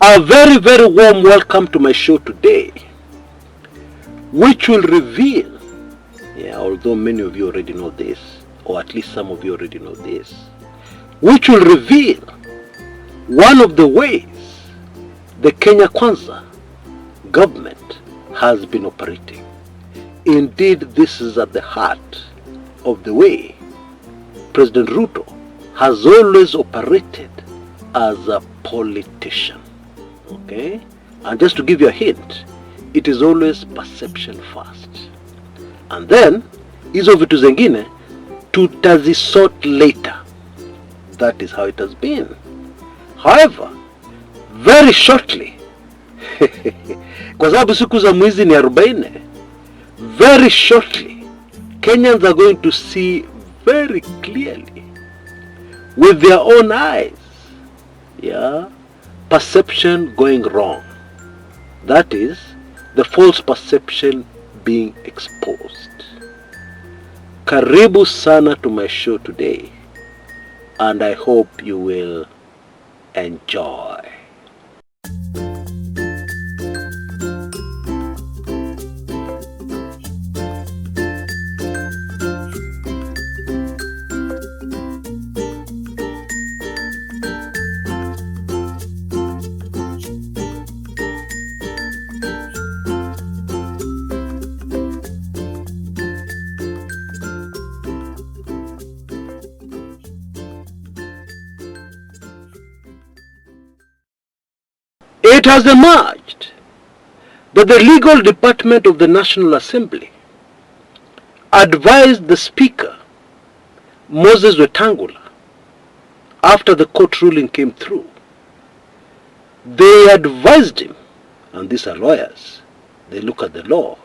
A very, very warm welcome to my show today, which will reveal, although many of you already know this, or at least some of you already know this, which will reveal one of the ways the Kenya Kwanza government has been operating. Indeed, this is at the heart of the way President Ruto has always operated as a politician. Okay? And just to give you a hint, it is always perception first. And then, hizo vitu zengine tutazisort later. That is how it has been. However, very shortly, kwa sababu siku za mwizi ni 40, very shortly, Kenyans are going to see very clearly with their own eyes, perception going wrong. That is, the false perception being exposed. Karibu sana to my show today, and I hope you will enjoy. It has emerged that the legal department of the National Assembly advised the Speaker, Moses Wetangula, after the court ruling came through. They advised him, and these are lawyers, they look at the law,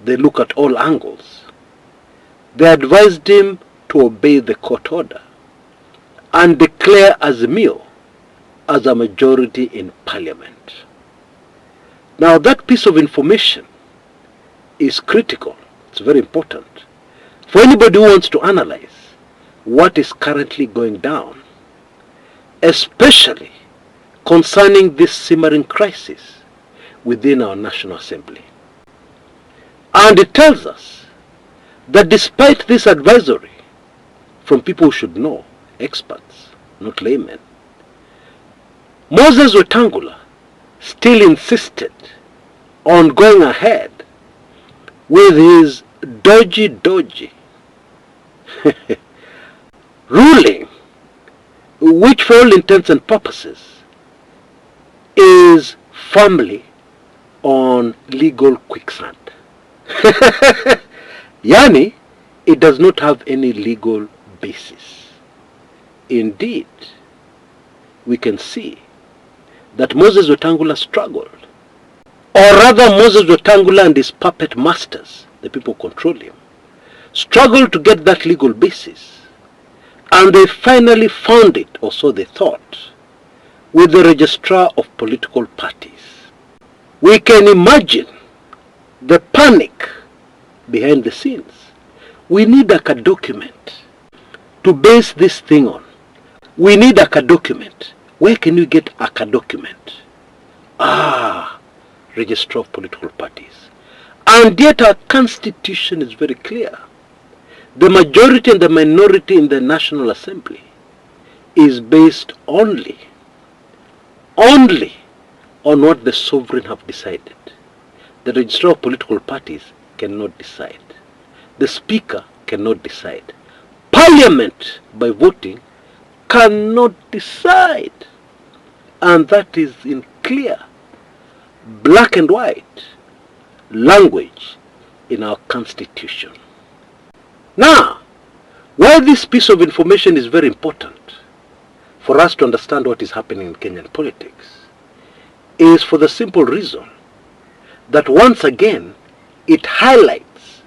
they look at all angles. They advised him to obey the court order and declare Azimio as a majority in Parliament. Now that piece of information is critical. It's very important for anybody who wants to analyze what is currently going down, especially concerning this simmering crisis within our National Assembly. And it tells us that despite this advisory from people who should know, experts, not laymen, Moses Wetangula still insisted on going ahead with his dodgy ruling, which for all intents and purposes is firmly on legal quicksand. Yani, it does not have any legal basis. Indeed, we can see that Moses Wetangula struggled, or rather Moses Wetangula and his puppet masters, the people who control him, struggled to get that legal basis, and they finally found it, or so they thought, with the registrar of political parties. We can imagine the panic behind the scenes. We need a document to base this thing on. We need a document. Where can you get a document? Registrar of political parties. And yet our constitution is very clear. The majority and the minority in the National Assembly is based only on what the sovereign have decided. The registrar of political parties cannot decide. The Speaker cannot decide. Parliament, by voting, cannot decide. And that is in clear, black and white language in our constitution. Now, why this piece of information is very important for us to understand what is happening in Kenyan politics is for the simple reason that once again it highlights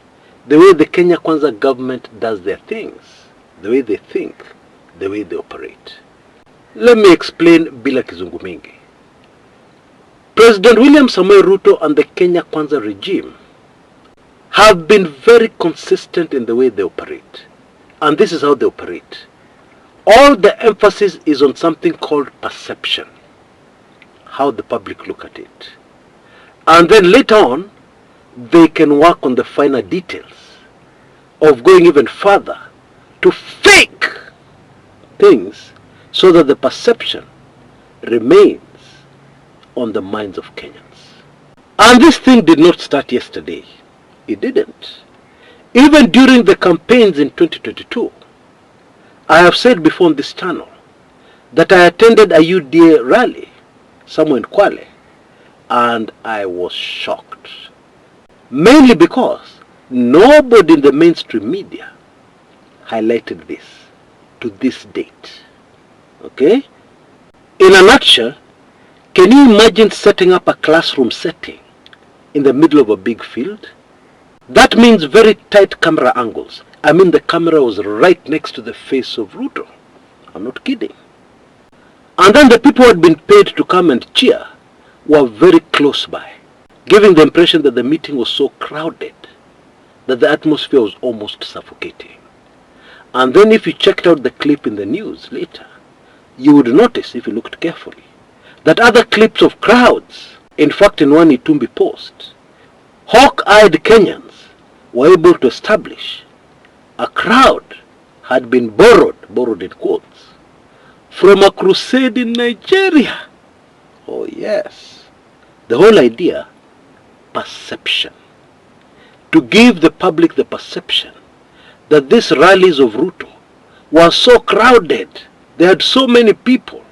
the way the Kenya Kwanza government does their things, the way they think, the way they operate. Let me explain bila kizungu mingi. President William Samoei Ruto and the Kenya Kwanza regime have been very consistent in the way they operate. And this is how they operate. All the emphasis is on something called perception. how the public look at it. And then later on, they can work on the finer details of going even further to fake things so that the perception remains on the minds of Kenyans. And this thing did not start yesterday. It didn't. Even during the campaigns in 2022, I have said before on this channel that I attended a UDA rally somewhere in Kwale, and I was shocked. Mainly because nobody in the mainstream media highlighted this to this date. Okay? In a nutshell, can you imagine setting up a classroom setting in the middle of a big field? That means very tight camera angles. I mean, the camera was right next to the face of Ruto. I'm not kidding. And then the people who had been paid to come and cheer were very close by, giving the impression that the meeting was so crowded that the atmosphere was almost suffocating. And then if you checked out the clip in the news later, you would notice, if you looked carefully, that other clips of crowds, in fact in one Itumbi post, hawk-eyed Kenyans were able to establish a crowd had been borrowed in quotes, from a crusade in Nigeria. Oh yes. The whole idea, perception. To give the public the perception that these rallies of Ruto were so crowded, they had so many people.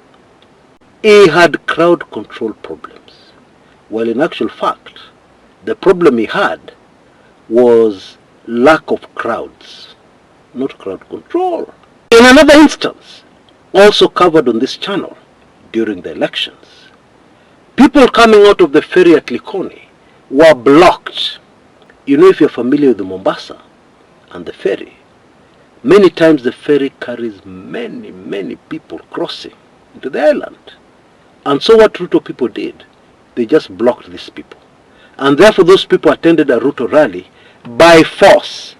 He had crowd control problems. Well, in actual fact, the problem he had was lack of crowds, not crowd control. In another instance, also covered on this channel during the elections, people coming out of the ferry at Likoni were blocked. You know, if you're familiar with the Mombasa and the ferry, many times the ferry carries many people crossing into the island. And so what Ruto people did, they just blocked these people. And therefore those people attended a Ruto rally by force.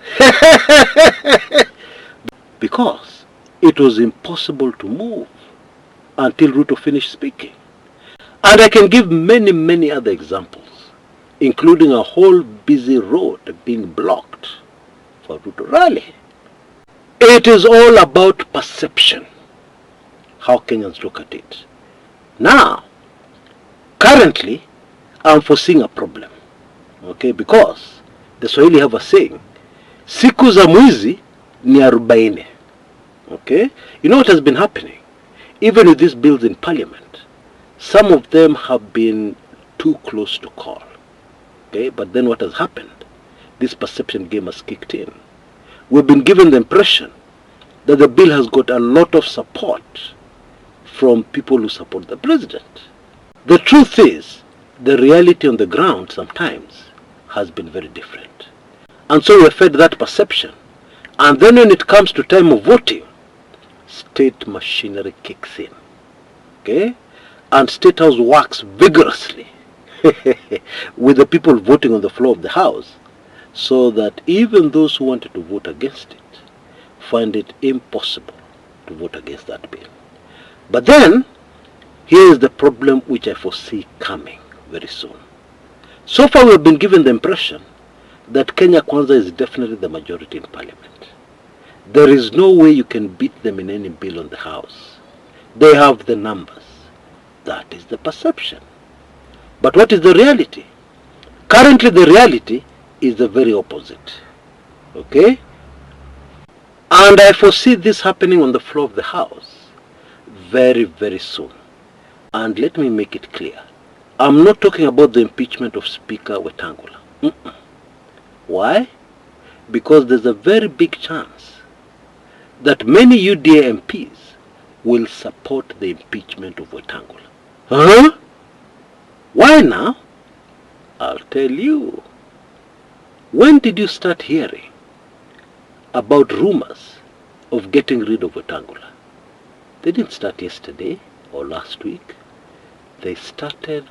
Because it was impossible to move until Ruto finished speaking. And I can give many other examples, including a whole busy road being blocked for Ruto rally. It is all about perception, how Kenyans look at it. Now, currently, I'm foreseeing a problem. Okay, because the Swahili have a saying, siku za mwizi ni 40. Okay, you know what has been happening? Even with these bills in Parliament, some of them have been too close to call. Okay, but then what has happened? This perception game has kicked in. We've been given the impression that the bill has got a lot of support from people who support the president. The truth is, the reality on the ground sometimes has been very different. And so we're fed that perception. And then when it comes to time of voting, state machinery kicks in. Okay? And State House works vigorously with the people voting on the floor of the House, so that even those who wanted to vote against it find it impossible to vote against that bill. But then, here is the problem which I foresee coming very soon. So far we have been given the impression that Kenya Kwanza is definitely the majority in Parliament. There is no way you can beat them in any bill on the House. They have the numbers. That is the perception. But what is the reality? Currently the reality is the very opposite. Okay? And I foresee this happening on the floor of the House very soon. And let me make it clear. I'm not talking about the impeachment of Speaker Wetangula. Why? Because there's a very big chance that many UDA MPs will support the impeachment of Wetangula. Huh? Why now? I'll tell you. When did you start hearing about rumors of getting rid of Wetangula? They didn't start yesterday or last week. They started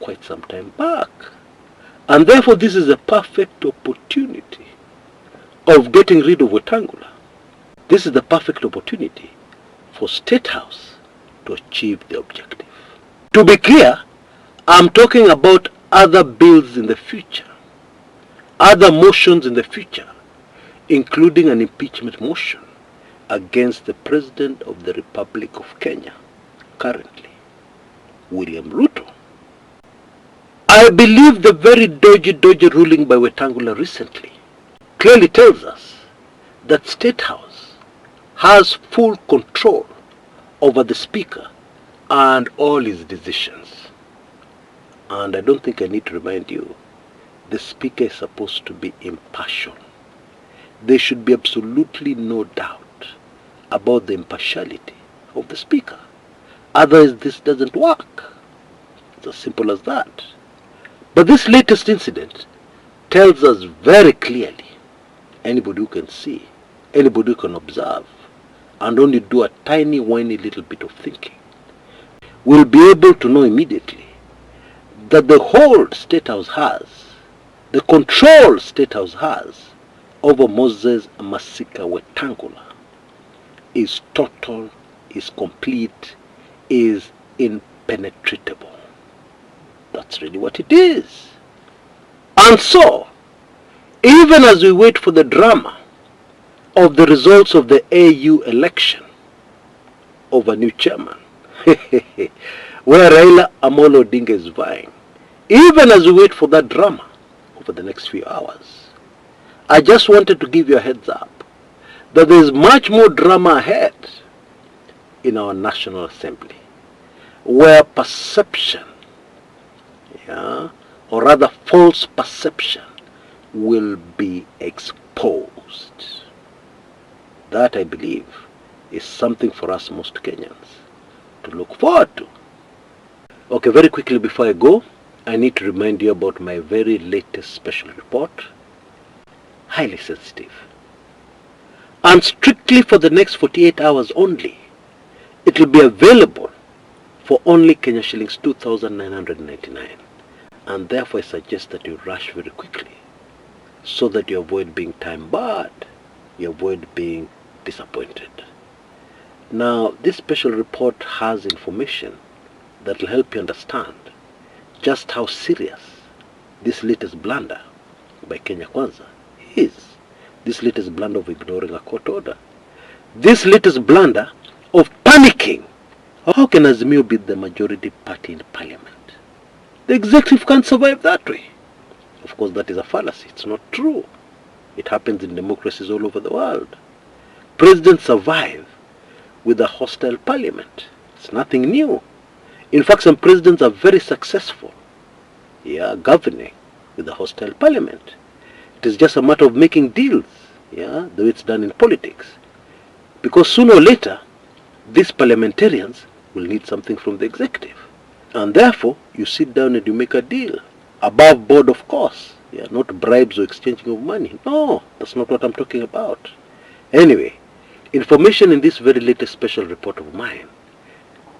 quite some time back. And therefore this is a perfect opportunity of getting rid of Wetangula. This is the perfect opportunity for State House to achieve the objective. To be clear, I'm talking about other bills in the future, other motions in the future, including an impeachment motion against the President of the Republic of Kenya, currently, William Ruto. I believe the very dodgy ruling by Wetangula recently clearly tells us that State House has full control over the Speaker and all his decisions. And I don't think I need to remind you, the Speaker is supposed to be impartial. There should be absolutely no doubt about the impartiality of the Speaker. Otherwise, this doesn't work. It's as simple as that. But this latest incident tells us very clearly, anybody who can see, anybody who can observe, and only do a tiny, whiny little bit of thinking, will be able to know immediately that the hold State House has, the control State House has over Moses Wetangula is total, is complete, is impenetrable. That's really what it is. And so, even as we wait for the drama of the results of the AU election of a new chairman, where Raila Amolo Odinga is vying, even as we wait for that drama over the next few hours, I just wanted to give you a heads up that there is much more drama ahead in our National Assembly, where perception, or rather false perception, will be exposed. That, I believe, is something for us most Kenyans to look forward to. Okay, very quickly before I go, I need to remind you about my very latest special report. Highly sensitive. And strictly for the next 48 hours only, it will be available for only Kenya shillings 2,999. And therefore I suggest that you rush very quickly so that you avoid being time barred, you avoid being disappointed. Now, this special report has information that will help you understand just how serious this latest blunder by Kenya Kwanza is. This latest blunder of ignoring a court order. This latest blunder of panicking. How can Azimio be the majority party in Parliament? The executive can't survive that way. Of course, that is a fallacy. It's not true. It happens in democracies all over the world. Presidents survive with a hostile parliament. It's nothing new. In fact, some presidents are very successful, governing with a hostile parliament. It is just a matter of making deals, the way it's done in politics. Because sooner or later, these parliamentarians will need something from the executive. And therefore, you sit down and you make a deal. Above board, of course. Not bribes or exchanging of money. No, that's not what I'm talking about. Anyway, information in this very latest special report of mine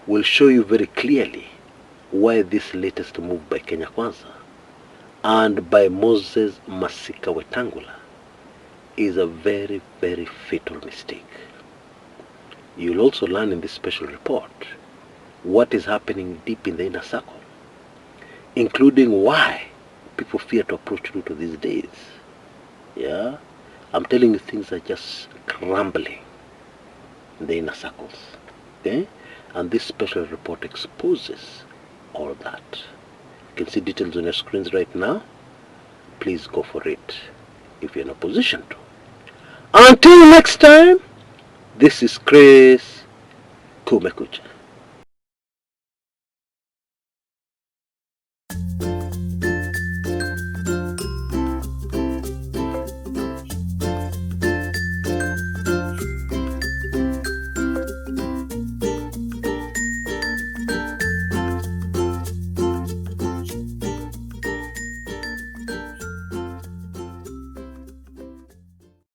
will show you very clearly why this latest move by Kenya Kwanza and by Moses Wetangula is a very, very fatal mistake. You'll also learn in this special report what is happening deep in the inner circle, including why people fear to approach Ruto these days. I'm telling you, things are just crumbling in the inner circles. Okay? And this special report exposes all that. You can see details on your screens right now. Please go for it if you're in a position to. Until next time, this is Chris Kumekucha.